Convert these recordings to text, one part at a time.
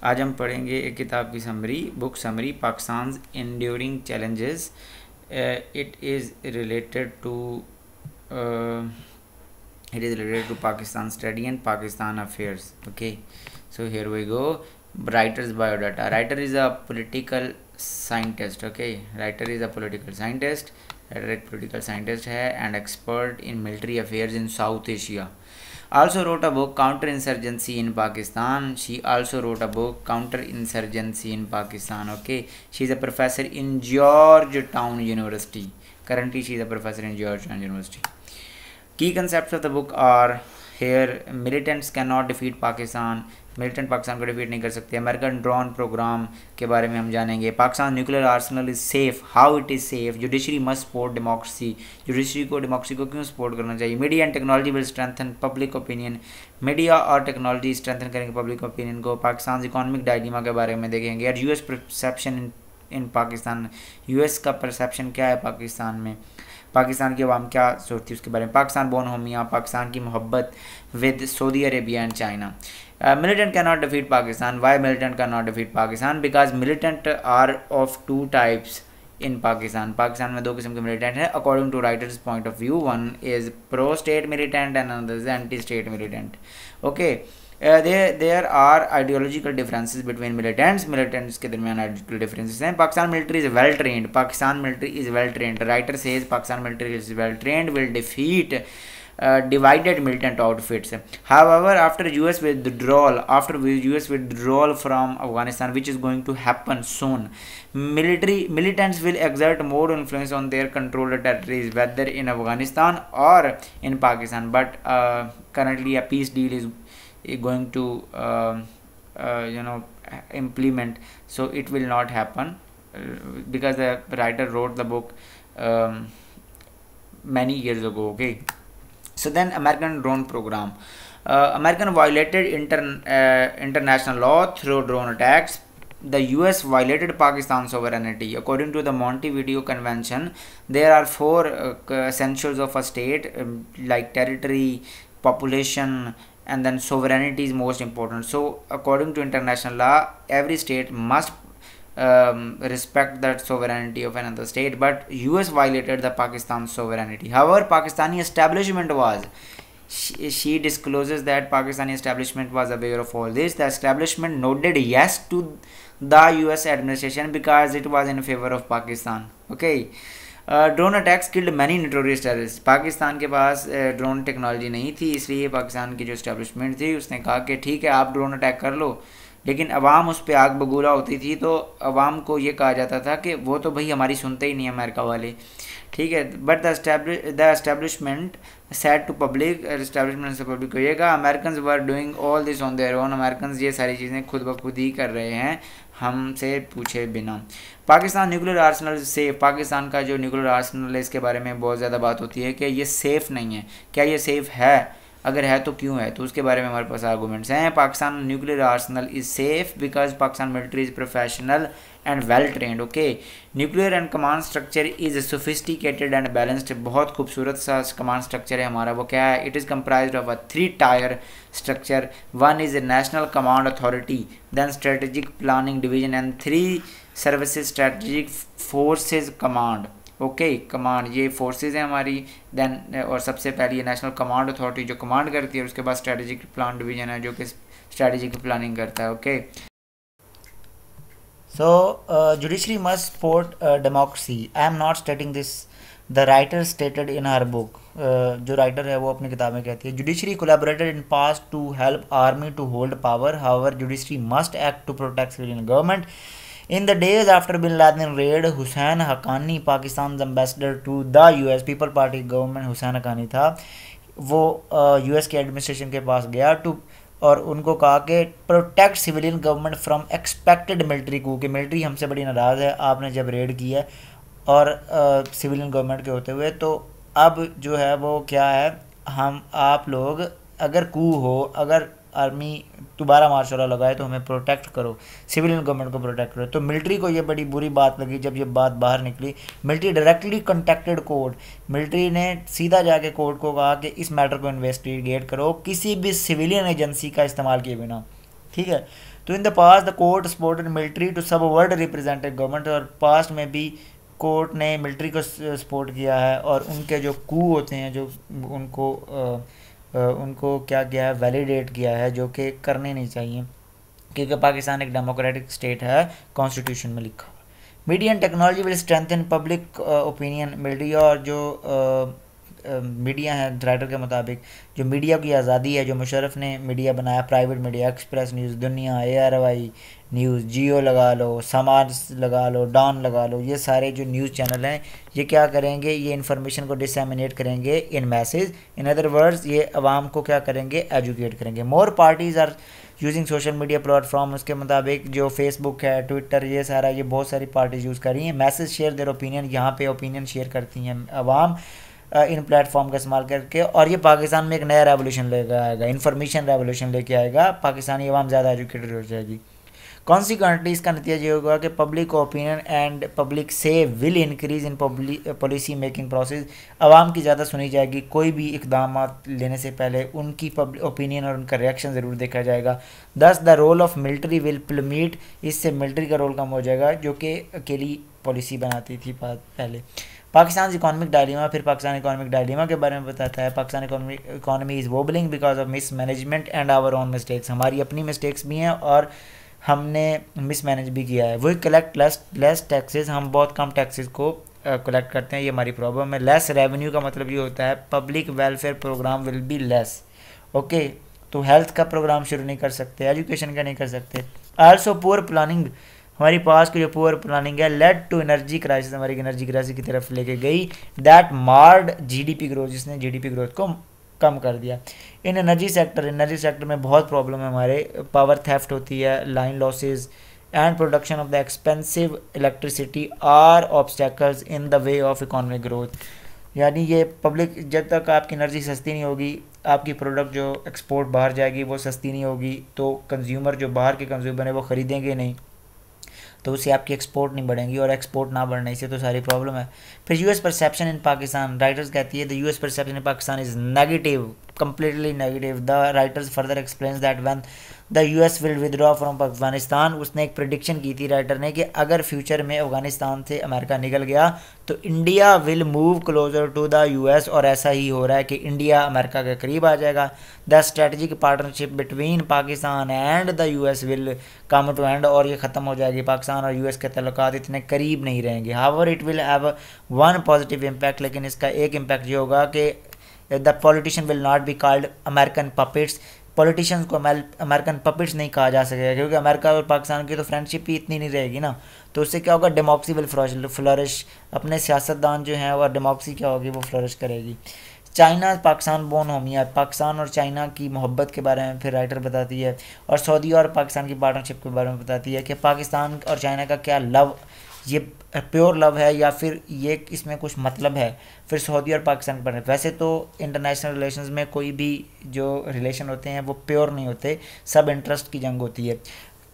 आज हम पढ़ेंगे एक किताब की summary, book summary, Pakistan enduring challenges. It is related to Pakistan study and Pakistan affairs. Okay, so here we go. Writer's biodata. Writer is a political scientist. Okay, writer is a political scientist. Writer एक political scientist है and expert in military affairs in South Asia. Also wrote a book Counter-Insurgency in Pakistan. She also wrote a book Counter-Insurgency in Pakistan. Okay, she is a professor in Georgetown University. Currently, she is a professor in Georgetown University. Key concepts of the book are here: militants cannot defeat Pakistan. Militant Pakistan को defeat नहीं कर सकते. American drone programme के बारे में हम जानेंगे. Pakistan nuclear Arsenal is safe, how it is safe. Judiciary must support democracy. Judiciary को डेमोक्रेसी को क्यों सपोर्ट करना चाहिए. Media and technology will strengthen public opinion. Media और टेक्नोलॉजी स्ट्रेंथन करेंगे पब्लिक ओपिनियन को. पाकिस्तान इकोनॉमिक डायलीमा के बारे में देखेंगे. और यूएस परसेप्शन इन पाकिस्तान. यूएस का परसेप्शन क्या है पाकिस्तान में, पाकिस्तान की आवाम क्या सोचती है उसके बारे में. पाकिस्तान बोन होमिया, पाकिस्तान की मोहब्बत with Saudi Arabia and China. Militant cannot defeat Pakistan. Why militant cannot defeat Pakistan? Because militant are of two types in Pakistan. Pakistan में दो किस्म के militant हैं according to writer's point of view. One is pro-state militant and another is anti-state militant. Okay. There are ideological differences between militants के दरमियान ideological differences हैं. Pakistan military is well trained. Pakistan military is well trained. Writer says Pakistan military is well trained, will defeat divided militant outfits. However, after US withdrawal from Afghanistan, which is going to happen soon, militants will exert more influence on their controlled territories, whether in Afghanistan or in Pakistan. But currently a peace deal is going to implement, so it will not happen because the writer wrote the book many years ago. Okay. So then American drone program. American violated international law through drone attacks. The US violated Pakistan's sovereignty. According to the Montevideo Convention, there are four essentials of a state, like territory, population, and then sovereignty is most important. So according to international law, every state must respect that sovereignty of another state, but US violated the Pakistan sovereignty. However, Pakistani establishment was, she discloses that Pakistani establishment was aware of all this. The establishment nodded yes to the US administration because it was in favor of Pakistan. Okay. Drone attacks killed many notorious terrorist. Pakistan के पास drone technology नहीं थी, इसलिए पाकिस्तान की जो establishment थी उसने कहा कि ठीक है आप ड्रोन अटैक कर लो, लेकिन अवाम उस पर आग बबूला होती थी. तो अवाम को ये कहा जाता था कि वो तो भाई हमारी सुनते ही नहीं अमेरिका वाले, ठीक है. But the establishment said to public, establishment से पब्लिक को ये कहा American were doing all this on their own. American ये सारी चीज़ें खुद ब खुद ही कर रहे हैं हमसे पूछे बिना. Pakistan nuclear Arsenal safe. Pakistan का जो न्यूक्लियर आर्सेनल है इसके बारे में बहुत ज़्यादा बात होती है कि ये सेफ़ नहीं है. क्या ये सेफ़ है? अगर है तो क्यों है, तो उसके बारे में हमारे पास आर्गूमेंट्स हैं. Pakistan nuclear Arsenal is safe because Pakistan military is professional and well trained. Okay. Nuclear and command structure is sophisticated and balanced. बहुत खूबसूरत सा कमांड स्ट्रक्चर है हमारा. वो क्या है? It is comprised of a 3 tier structure. One is national command authority, then strategic planning division and 3 services strategic forces command. Okay. Command ये forces हैं हमारी, देन और सबसे पहले ये नेशनल कमांड अथॉरिटी जो कमांड करती है, उसके बाद स्ट्रेटेजिक प्लान डिवीजन है जो कि स्ट्रेटेजिक प्लानिंग करता है. Okay. So judiciary must support democracy. I am not stating this, the writer stated in her book. जो राइटर है वो अपनी किताब में कहती है judiciary collaborated in past to help army to hold power. However judiciary must act to protect civilian government. In the days after Bin Laden raid, Hussain Haqqani, Pakistan's ambassador to the US People Party government, Hussain Haqqani था, वो US के administration के पास गया और उनको कहा कि protect civilian government from expected military कू, कि मिलिट्री हमसे बड़ी नाराज़ है, आपने जब रेड किया और सिविलियन गवर्नमेंट के होते हुए, तो अब जो है वो क्या है, हम आप लोग अगर कू हो, अगर आर्मी दोबारा मार्शल लॉ लगाए तो हमें प्रोटेक्ट करो, सिविलियन गवर्नमेंट को प्रोटेक्ट करो. तो मिलिट्री को ये बड़ी बुरी बात लगी जब ये बात बाहर निकली. Military directly contacted court. Military ने सीधा जाके कोर्ट को कहा कि इस मैटर को इन्वेस्टिगेट करो किसी भी सिविलियन एजेंसी का इस्तेमाल किए बिना. ठीक है. तो in the past the court supported military to subvert represented government, और पास्ट में भी कोर्ट ने मिलिट्री को सपोर्ट किया है और उनके जो कू होते हैं जो उनको क्या किया है, वैलिडेट किया है, जो कि करने नहीं चाहिए क्योंकि पाकिस्तान एक डेमोक्रेटिक स्टेट है, कॉन्स्टिट्यूशन में लिखा हुआ। Media and technology will strengthen public opinion. Media और जो मीडिया है, राइटर के मुताबिक जो मीडिया की आज़ादी है, जो मुशर्रफ ने मीडिया बनाया, प्राइवेट मीडिया, एक्सप्रेस न्यूज़, दुनिया, ARY न्यूज़, जियो लगा लो, समाज लगा लो, डॉन लगा लो, ये सारे जो न्यूज़ चैनल हैं ये क्या करेंगे, ये इन्फॉर्मेशन को डिसएमिनेट करेंगे in message. In other words ये अवाम को क्या करेंगे, एजुकेट करेंगे। More parties are using social media platform. उसके मुताबिक जो फेसबुक है, ट्विटर, ये सारा ये बहुत सारी पार्टीज यूज़ कर रही हैं। मैसेज शेयर देयर ओपिनियन, यहाँ पे ओपिनियन शेयर करती हैं अवाम इन प्लेटफॉर्म का इस्तेमाल करके। और ये पाकिस्तान में एक नया रेवोल्यूशन लेकर आएगा, इन्फॉर्मेशन रेवोल्यूशन लेके आएगा, पाकिस्तानी अवाम ज़्यादा एजुकेटेड हो जाएगी। कॉन्सिक्वेंटली इसका नतीजा ये होगा कि पब्लिक ओपिनियन एंड पब्लिक से will increase in policy making process. आवाम की ज़्यादा सुनी जाएगी, कोई भी इकदाम लेने से पहले उनकी पब्लिक ओपिनियन और उनका रिएक्शन ज़रूर देखा जाएगा। Thus the role of military will plummet, इससे मिलिट्री का रोल कम हो जाएगा जो कि अकेली पॉलिसी बनाती थी पहले। पाकिस्तान इकोनॉमिक डायलेमा, फिर पाकिस्तान इकोनॉमिक डायलेमा के बारे में बताता है। Pakistan economy is wobbling because of mismanagement and our own mistakes. हमारी अपनी मिस्टेक्स भी हैं और हमने मिस मैनेज भी किया है। वही कलेक्ट लेस टैक्सेस, हम बहुत कम टैक्सेस को कलेक्ट करते हैं, ये हमारी प्रॉब्लम है। लेस रेवेन्यू का मतलब ये होता है public welfare programme will be less. Okay, तो हेल्थ का प्रोग्राम शुरू नहीं कर सकते, एजुकेशन का नहीं कर सकते। आल्सो पुअर प्लानिंग, हमारी पास की जो पुअर प्लानिंग है लेड टू एनर्जी क्राइसिस, हमारी एनर्जी क्राइसिस की तरफ लेके गई। दैट मार्ड GDP ग्रोथ, जिसने GDP ग्रोथ को कम कर दिया। इन एनर्जी सेक्टर में बहुत प्रॉब्लम है हमारे। पावर थेफ्ट होती है, line losses and production of the expensive electricity are obstacles in the way of economic growth. यानी ये पब्लिक, जब तक आपकी एनर्जी सस्ती नहीं होगी, आपकी प्रोडक्ट जो एक्सपोर्ट बाहर जाएगी वो सस्ती नहीं होगी, तो कंज्यूमर जो बाहर के कंज्यूमर है वो ख़रीदेंगे नहीं, तो उससे आपकी एक्सपोर्ट नहीं बढ़ेंगी और एक्सपोर्ट ना बढ़ने से तो सारी प्रॉब्लम है। फिर US परसेप्शन इन पाकिस्तान, राइटर्स कहती है the US perception in Pakistan is negative, completely negative. The writers further explains that when the US will withdraw from Afghanistan, उसने एक प्रिडिक्शन की थी राइटर ने कि अगर फ्यूचर में अफगानिस्तान से अमेरिका निकल गया तो India will move closer to the US, और ऐसा ही हो रहा है कि इंडिया अमेरिका के करीब आ जाएगा। The strategic partnership between Pakistan and the US will come to end, और ये ख़त्म हो जाएगी। पाकिस्तान और US के तल्लुकात इतने करीब नहीं रहेंगे। However it will have one positive impact, लेकिन इसका एक इम्पैक्ट ये होगा कि the politician will not be called American puppets. Politicians को अमेरिकन पपेट्स नहीं कहा जा सकेगा, क्योंकि अमेरिका और पाकिस्तान की तो फ्रेंडशिप ही इतनी नहीं रहेगी ना। तो उससे क्या होगा, डेमोक्रेसी विल फ्लरिश, अपने सियासतदान जो हैं और डेमोक्रेसी क्या होगी वो फ्लरिश करेगी। चाइना पाकिस्तान बोन होमिया, पाकिस्तान और चाइना की मोहब्बत के बारे में फिर राइटर बताती है, और सऊदी और पाकिस्तान की पार्टनरशिप के बारे में बताती है कि पाकिस्तान और चाइना का क्या लव, ये प्योर लव है या फिर ये इसमें कुछ मतलब है। फिर सऊदी और पाकिस्तान पर, वैसे तो इंटरनेशनल रिलेशंस में कोई भी जो रिलेशन होते हैं वो प्योर नहीं होते, सब इंटरेस्ट की जंग होती है।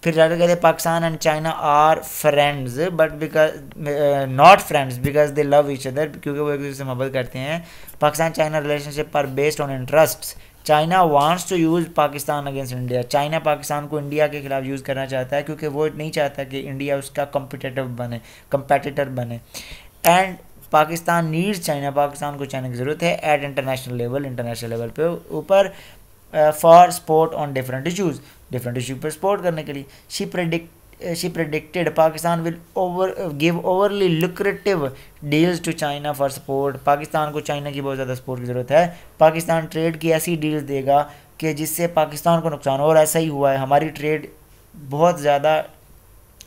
फिर राइटर कहते हैं Pakistan and China are friends but because not friends because they love each other, क्योंकि वो एक दूसरे से मोहब्बत करते हैं। Pakistan China relationship are based on interests. China wants to use Pakistan against India, China Pakistan को इंडिया के खिलाफ यूज़ करना चाहता है, क्योंकि वो नहीं चाहता कि इंडिया उसका कंपेटिटर बने। And Pakistan needs China, Pakistan को चाइना की ज़रूरत है एट इंटरनेशनल लेवल पे ऊपर for support on different issues पर सपोर्ट करने के लिए। she predicted Pakistan will give overly lucrative deals to China for support। Pakistan को चाइना की बहुत ज़्यादा सपोर्ट की ज़रूरत है। पाकिस्तान ट्रेड की ऐसी डील्स देगा कि जिससे पाकिस्तान को नुकसान हो, और ऐसा ही हुआ है। हमारी ट्रेड बहुत ज़्यादा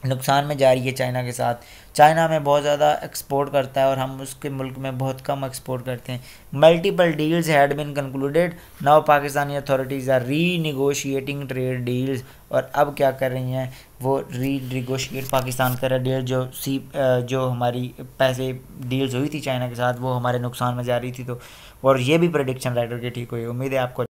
नुकसान में जा रही है चाइना के साथ। चाइना में बहुत ज़्यादा एक्सपोर्ट करता है और हम उसके मुल्क में बहुत कम एक्सपोर्ट करते हैं। Multiple deals had been concluded, now Pakistani authorities are renegotiating trade deals, और अब क्या कर रही हैं वो रीनिगोशिएट पाकिस्तान कर रहा है डील जो हमारी पैसे डील्स हुई थी चाइना के साथ वो हमारे नुकसान में जा रही थी। तो और ये भी प्रेडिक्शन राइटर की ठीक हुई। उम्मीद है आपको